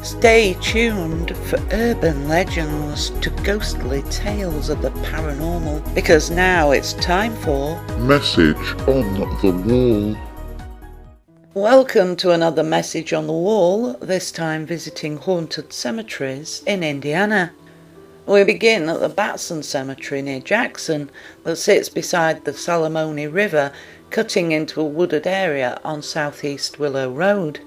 Stay tuned for urban legends to ghostly tales of the paranormal, because now it's time for Message on the Wall. Welcome to another Message on the Wall, this time visiting Haunted Cemeteries in Indiana. We begin at the Batson Cemetery near Jackson that sits beside the Salamone River, cutting into a wooded area on southeast Willow Road.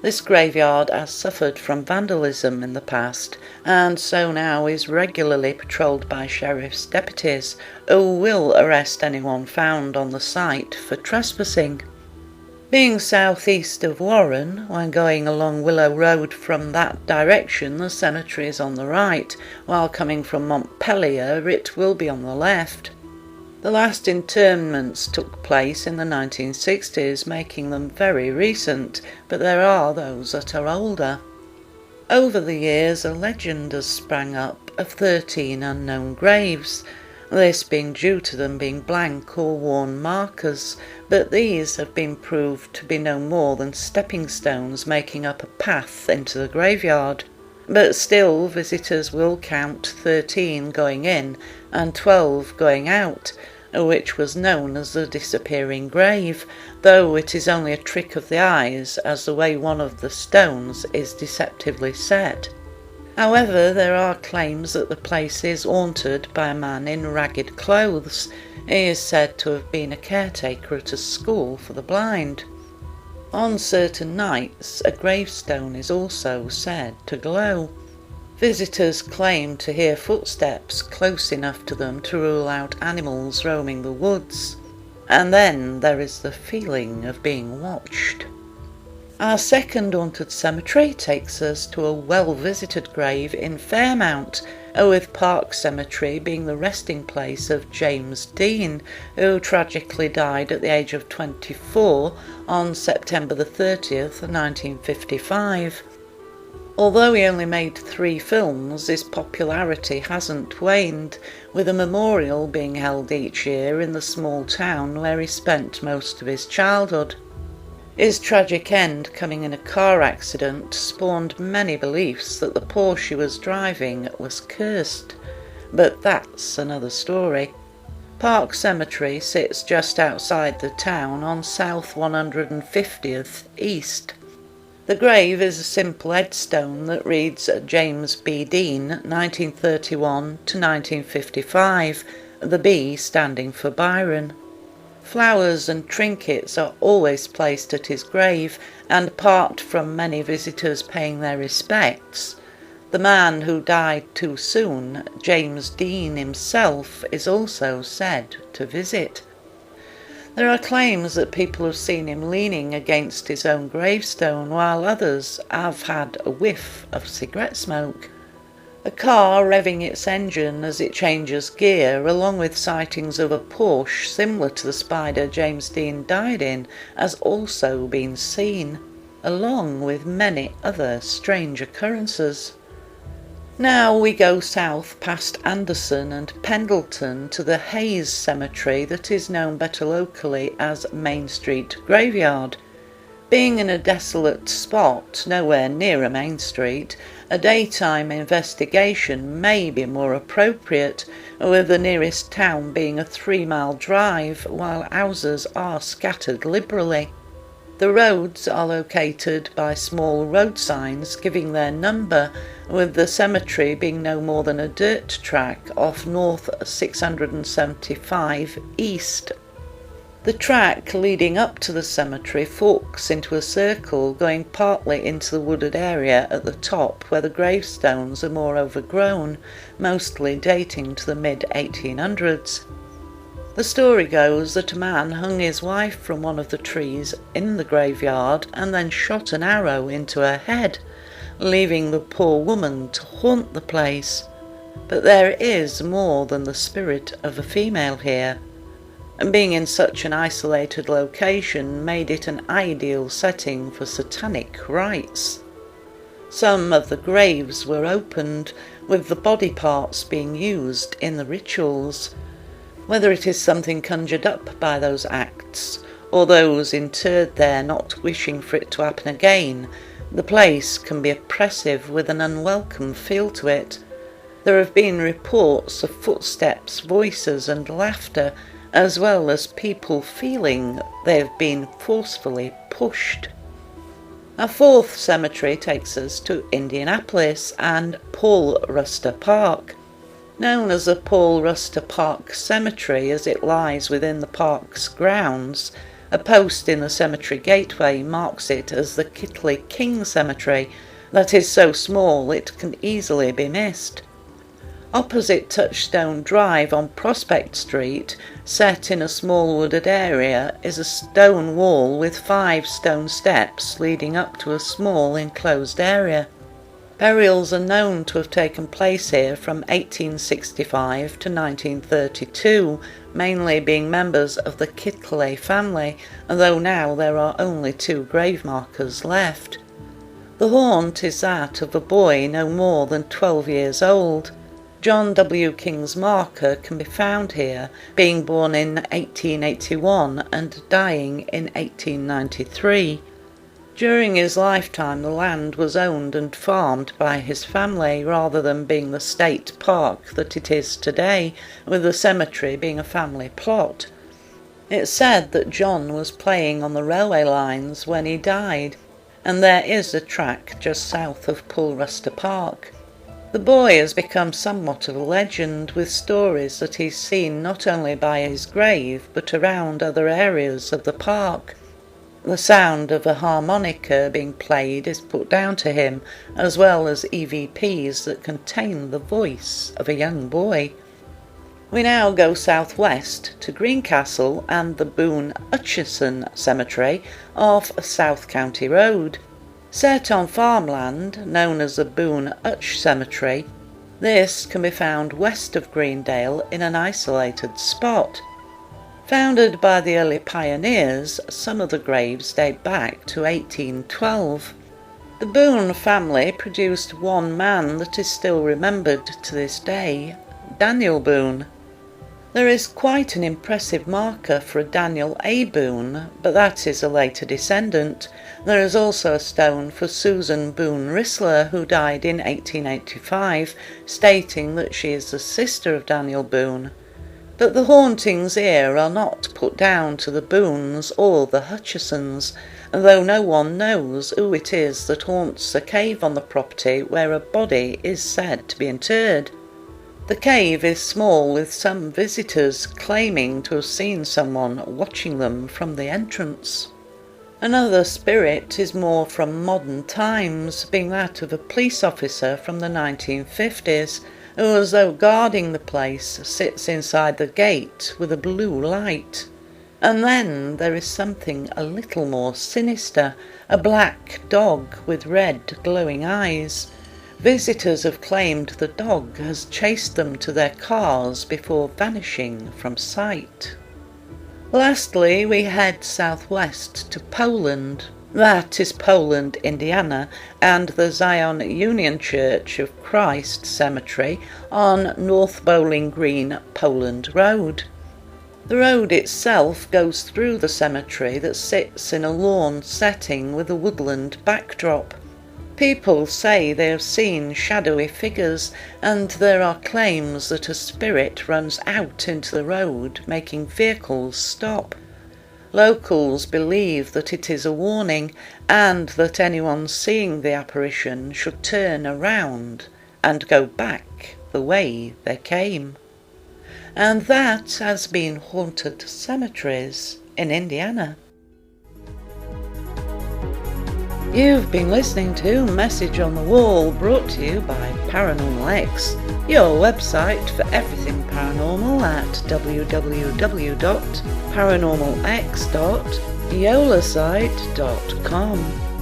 This graveyard has suffered from vandalism in the past, and so now is regularly patrolled by sheriff's deputies, who will arrest anyone found on the site for trespassing. Being southeast of Warren, when going along Willow Road from that direction, the cemetery is on the right, while coming from Montpelier it will be on the left. The last interments took place in the 1960s, making them very recent, but there are those that are older. Over the years, a legend has sprang up of 13 unknown graves, this being due to them being blank or worn markers, but these have been proved to be no more than stepping stones making up a path into the graveyard. But still, visitors will count 13 going in and 12 going out, which was known as the disappearing grave, though it is only a trick of the eyes as the way one of the stones is deceptively set. However, there are claims that the place is haunted by a man in ragged clothes. He is said to have been a caretaker at a school for the blind. On certain nights, a gravestone is also said to glow. Visitors claim to hear footsteps close enough to them to rule out animals roaming the woods. And then there is the feeling of being watched. Our second haunted cemetery takes us to a well-visited grave in Fairmount, with Park Cemetery being the resting place of James Dean, who tragically died at the age of 24 on September the 30th, 1955. Although he only made 3 films, his popularity hasn't waned, with a memorial being held each year in the small town where he spent most of his childhood. His tragic end, coming in a car accident, spawned many beliefs that the Porsche he was driving was cursed. But that's another story. Park Cemetery sits just outside the town on South 150th East. The grave is a simple headstone that reads James B. Dean, 1931 to 1955, the B standing for Byron. Flowers and trinkets are always placed at his grave, and apart from many visitors paying their respects, the man who died too soon, James Dean himself, is also said to visit. There are claims that people have seen him leaning against his own gravestone, while others have had a whiff of cigarette smoke. A car revving its engine as it changes gear, along with sightings of a Porsche similar to the Spider James Dean died in, has also been seen, along with many other strange occurrences. Now we go south past Anderson and Pendleton to the Hayes Cemetery that is known better locally as Main Street Graveyard. Being in a desolate spot, nowhere near a main street, a daytime investigation may be more appropriate, with the nearest town being a 3-mile drive, while houses are scattered liberally. The roads are located by small road signs giving their number, with the cemetery being no more than a dirt track off North 675 East. The track leading up to the cemetery forks into a circle, going partly into the wooded area at the top where the gravestones are more overgrown, mostly dating to the mid-1800s. The story goes that a man hung his wife from one of the trees in the graveyard and then shot an arrow into her head, leaving the poor woman to haunt the place. But there is more than the spirit of a female here, and being in such an isolated location made it an ideal setting for satanic rites. Some of the graves were opened, with the body parts being used in the rituals. Whether it is something conjured up by those acts, or those interred there not wishing for it to happen again, The place can be oppressive with an unwelcome feel to it. There have been reports of footsteps, voices and laughter, as well as people feeling they have been forcefully pushed. Our fourth cemetery takes us to Indianapolis and Paul Ruster Park. Known as the Paul Ruster Park Cemetery as it lies within the park's grounds, a post in the cemetery gateway marks it as the Kitley-King Cemetery that is so small it can easily be missed. Opposite Touchstone Drive on Prospect Street, set in a small wooded area, is a stone wall with 5 stone steps leading up to a small enclosed area. Burials are known to have taken place here from 1865 to 1932, mainly being members of the Kitley family, although now there are only 2 grave markers left. The haunt is that of a boy no more than 12 years old. John W. King's marker can be found here, being born in 1881 and dying in 1893. During his lifetime the land was owned and farmed by his family rather than being the state park that it is today, with the cemetery being a family plot. It's said that John was playing on the railway lines when he died, and there is a track just south of Paul Ruster Park. The boy has become somewhat of a legend, with stories that he's seen not only by his grave but around other areas of the park. The sound of a harmonica being played is put down to him, as well as EVPs that contain the voice of a young boy. We now go southwest to Greencastle and the Boone Hutcheson Cemetery off South County Road. Set on farmland, known as the Boone Hutch Cemetery, this can be found west of Greendale in an isolated spot. Founded by the early pioneers, some of the graves date back to 1812. The Boone family produced one man that is still remembered to this day, Daniel Boone. There is quite an impressive marker for a Daniel A. Boone, but that is a later descendant. There is also a stone for Susan Boone Rissler, who died in 1885, stating that she is the sister of Daniel Boone. But the hauntings here are not put down to the Boones or the Hutchesons, though no one knows who it is that haunts a cave on the property where a body is said to be interred. The cave is small, with some visitors claiming to have seen someone watching them from the entrance. Another spirit is more from modern times, being that of a police officer from the 1950s, who, as though guarding the place, sits inside the gate with a blue light. And then there is something a little more sinister, a black dog with red glowing eyes. Visitors have claimed the dog has chased them to their cars before vanishing from sight. Lastly, we head southwest to Poland. That is Poland, Indiana, and the Zion Union Church of Christ Cemetery on North Bowling Green, Poland Road. The road itself goes through the cemetery that sits in a lawn setting with a woodland backdrop. People say they have seen shadowy figures, and there are claims that a spirit runs out into the road, making vehicles stop. Locals believe that it is a warning, and that anyone seeing the apparition should turn around and go back the way they came. And that has been Haunted Cemeteries in Indiana. You've been listening to Message on the Wall, brought to you by Paranormal X, your website for everything paranormal at www.paranormalx.yolasite.com.